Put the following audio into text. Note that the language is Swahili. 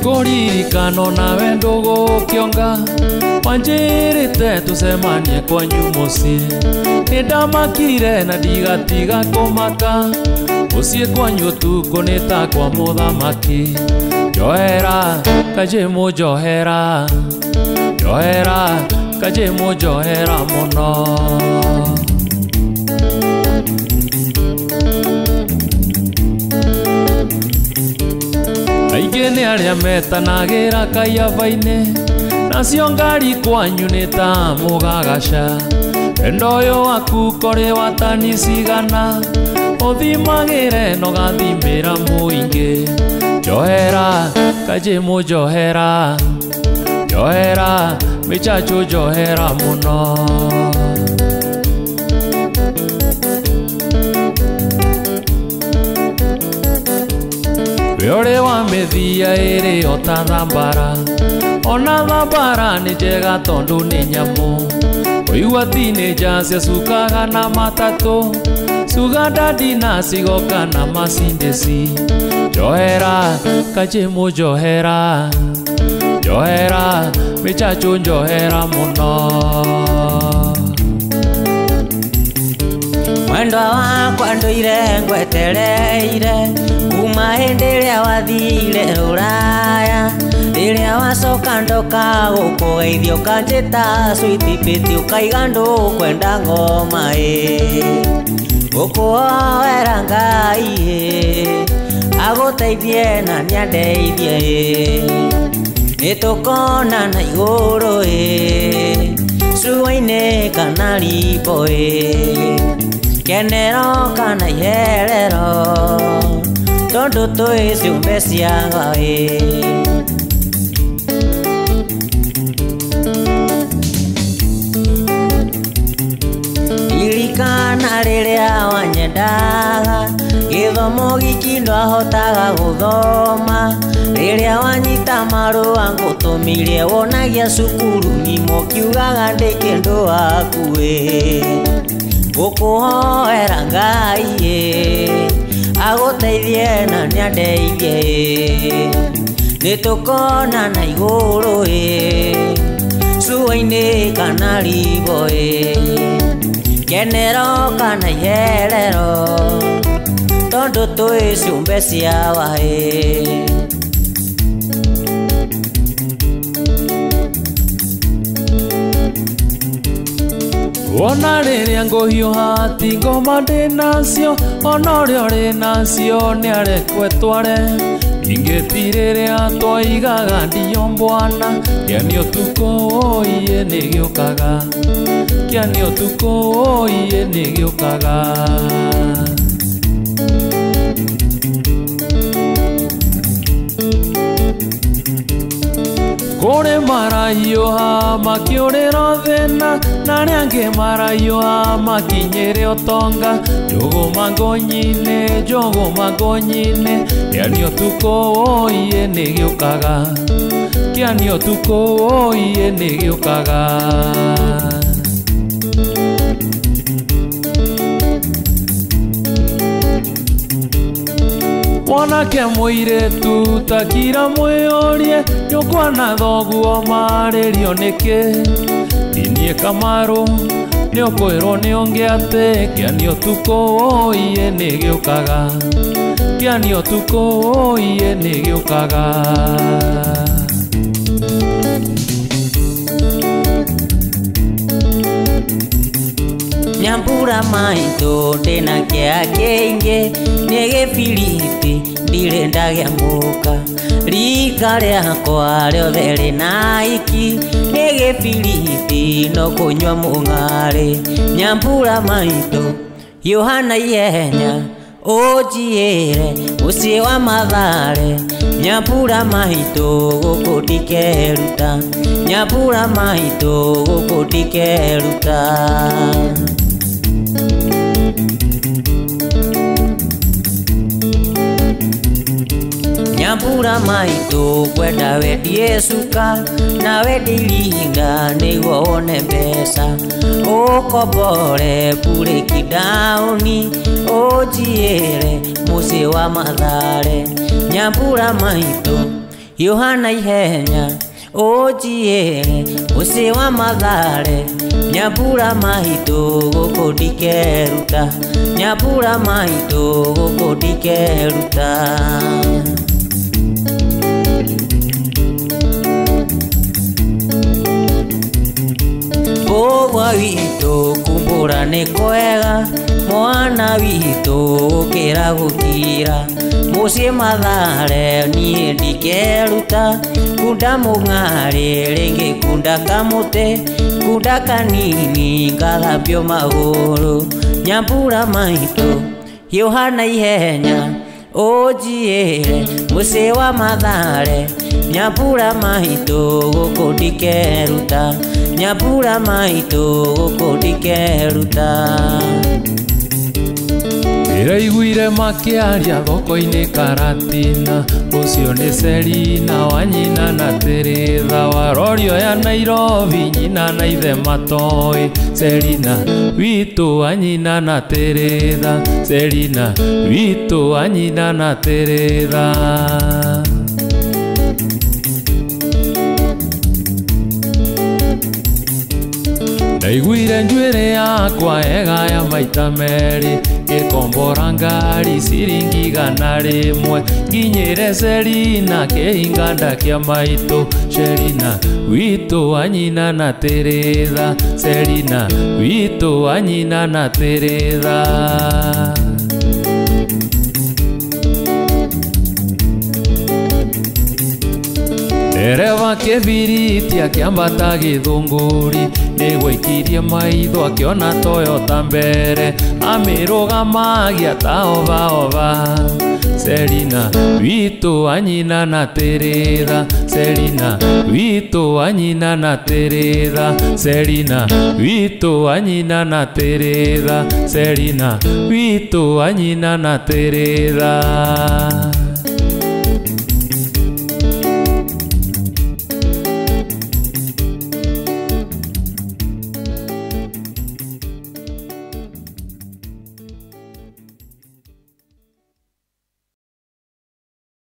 Nĩũkũririkana nawe ndũgũkĩonga wanjĩrĩte tũcemanie kwanyu mũciĩ. Nĩndamakire na ndigatiga kũmaka mũciĩ kwanyu ũtukũ nĩ ta kwa mũthamaki. Njohera Kajemo njohera, njohera Kajemo njohera mũno. Aingĩ nĩ arĩa metanagĩra kaiaba-inĩ, nacio ngari kwanyu nĩ ta mũgagaca. Wendo ũyũ waku kũrĩ watani cigana, ũthimagĩre na ũgathimĩra mũingĩ. Njohera Kajemo njohera, njohera Mĩchachu njohera mũno. We ũrĩ wa mĩthia ĩrĩ o ta thambara, ona thambara nĩ njega tondũ nĩ nyamũ. Ũigua teenager ciacukaga na matatũ, sugar daddy na cigoka na macindĩci. Njohera Kajemo njohera, njohera Mĩchachu njohera mũno. Mwendwa wakwa ndũire ngwetereire kuma hĩndĩ ĩrĩa wathire Rũraya. Rĩrĩa wacoka ndoka gũkũgeithia ũkanjĩta sweet pete ũkaiga ndũkwenda ngoma gũkũhoera Ngai agũteithie na nĩandeithie. Nĩtũkonana igũrũ cua-inĩ kana ribo kenero kana iherero tondũ twĩ ciũmbe cia Ngai. Ririkana rĩrĩa wanyendaga, gĩthomo gĩkĩ ndwahotaga gũthoma. Rĩrĩa wanyita marũa ngũtũmire wonagia cukuru nyimo kiugaga ndĩ kĩndũ waku gũkũhoera Ngai agũteithie na nĩandeithie. Nĩtũkonana igũrũ cua-inĩ kana ribo kenero kana iherero tondũ twĩ ciũmbe cia Ngai. Ona rĩrĩa ngũhiũha ti ngoma ndĩ nacio, ona ũrĩa ũrĩ nacio nĩ arekwo tware. Ningĩ ti rĩrĩa twaigaga ndio mbwana, kĩanĩ ũtukũ iye nĩ gĩũkaga, kĩanĩ ũtukũ iye nĩ gĩũkaga. Kũrĩ marahiũha makĩũrĩra thĩna, na arĩa angĩ marahiũha makinyĩre ũtonga. Njũgũma ngonyinĩ, njũgũma ngonyinĩ, kĩanĩ ũtukũ iye nĩ gĩũkaga, kĩanĩ ũtukũ iye nĩ gĩũkaga. Mwanake mũirĩtu takira mwĩyũrie, nyũkwa na thoguo marĩrio nĩkĩ? Tinie Kamarũ nĩũkwĩrwo nĩ ũngĩ atĩ kĩanĩ ũtukũ iye nĩ gĩũkaga, kĩanĩ ũtukũ iye nĩ gĩũkaga. Nyambura maitũ ndĩna kĩeha kĩingĩ, nĩ gĩbiriti ndirenda gĩamũka. Rika rĩakwa rĩothe rĩna iki, nĩ gĩbiriti no kũnyua mũng'arĩ. Nyambura maitũ hiũha na ihenya ũnjiĩre mũciĩ wa Mathare. Nyambura maitũ gũkũ ndikeruta, Nyambura maitũ gũkũ ndikeruta. Nyambura maitũ kwenda wendie cuka na wendie iringa nĩguo wone mbeca. Ũkombore burĩki ndaũni ũnjiĩre mũciĩ wa Mathare. Nyambura maitũ Yohana ihenya ojiere use wa mathare nyambura mahito goko ndikeruta nyambura mahito goko ndikeruta Bogwa wito kumbura ni kwega mwana wito ukira gukira mucie mathare nie ndikeruta kunda mung'ari ringi kunda kamute kunda kanini ngathambio maguru nyambura maito Yohana ihenya ojiere mucie wa mathare nyambura maito goko ndikeruta nyambura maito goko ndikeruta Iraiguire makiaria thoko-inĩ Karatina ũcio nĩ Selina wa nyina na Teretha warorio ya Nairobi nyina na ithe matoĩ Selina witũ wa nyina na Teretha Selina witũ wa nyina na Teretha Ndaiguire njuĩrĩ yakwa egaya maita merĩ gĩkombora ngari ciringi 100 nginyĩre Selina kĩhinganda kĩa maitũ Selina witũ wa nyina na Teretha Selina witũ wa nyina na Teretha Dereva kĩbiriti akĩambata gĩthũngũri nĩgwaikirie maitho akĩona Toyota mbere amĩrũgamagia ta ova Selina witũ wa nyina na Teretha Selina witũ wa nyina na Teretha Selina witũ wa nyina na Teretha Selina witũ wa nyina na Teretha